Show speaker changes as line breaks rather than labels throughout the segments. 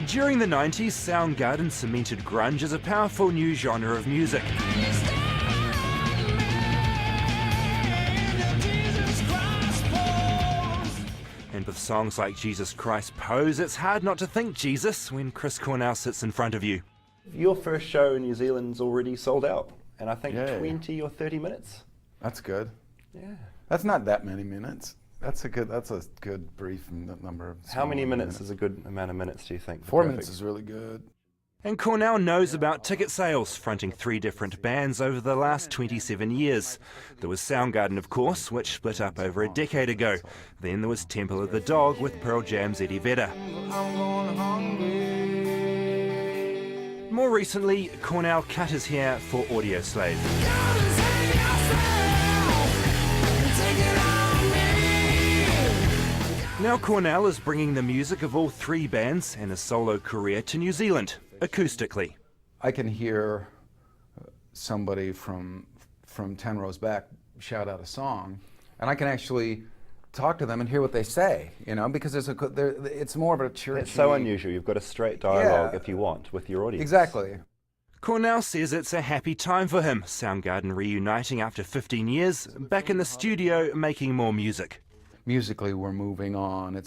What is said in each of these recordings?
During the 90s, Soundgarden cemented grunge as a powerful new genre of music. And with songs like Jesus Christ Pose, it's hard not to think Jesus when Chris Cornell sits in front of you.
Your first show in New Zealand's already sold out, and I think
Yay.
20 or 30 minutes.
That's good.
Yeah.
That's not that many minutes. That's a good brief number of.
How many minutes is a good amount of minutes, do you think?
4 minutes is really good.
And Cornell knows about ticket sales, fronting 3 different bands over the last 27 years. There was Soundgarden, of course, which split up over a decade ago. Then there was Temple of the Dog with Pearl Jam's Eddie Vedder. More recently, Cornell cut his hair for Audioslave. Now Cornell is bringing the music of all 3 bands and his solo career to New Zealand, acoustically.
I can hear somebody from 10 rows back shout out a song, and I can actually talk to them and hear what they say, you know, because it's more of a churchy...
It's so unusual. You've got a straight dialogue, if you want, with your audience.
Exactly.
Cornell says it's a happy time for him, Soundgarden reuniting after 15 years, back in the studio making more music.
Musically, we're moving on.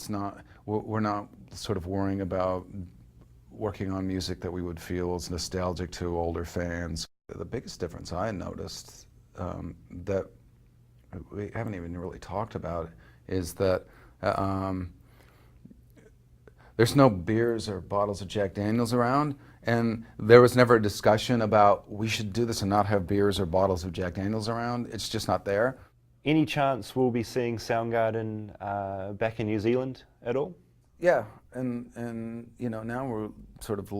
We're not sort of worrying about working on music that we would feel is nostalgic to older fans. The biggest difference I noticed that we haven't even really talked about is that there's no beers or bottles of Jack Daniels around, and there was never a discussion about we should do this and not have beers or bottles of Jack Daniels around. It's just not there.
Any chance we'll be seeing Soundgarden back in New Zealand at all?
Yeah, and you know, now we're sort of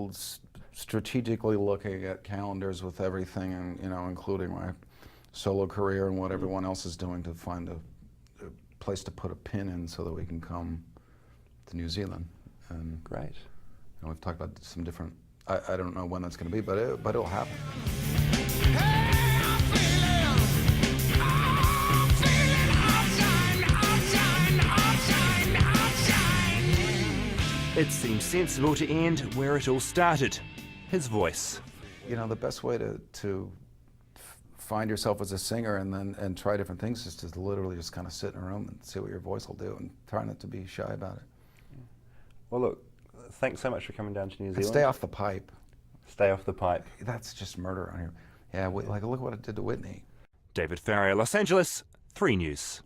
strategically looking at calendars with everything, and you know, including my solo career and what everyone else is doing to find a place to put a pin in so that we can come to New Zealand. And
great.
You know, we've talked about some different. I don't know when that's going to be, but it'll happen.
It seems sensible to end where it all started, his voice.
You know, the best way to find yourself as a singer and try different things is to literally just kind of sit in a room and see what your voice will do, and try not to be shy about it.
Well, look, thanks so much for coming down to New Zealand.
And stay off the pipe.
Stay off the pipe.
That's just murder on here. Yeah, like look what it did to Whitney.
David Farrier, Los Angeles, 3 News.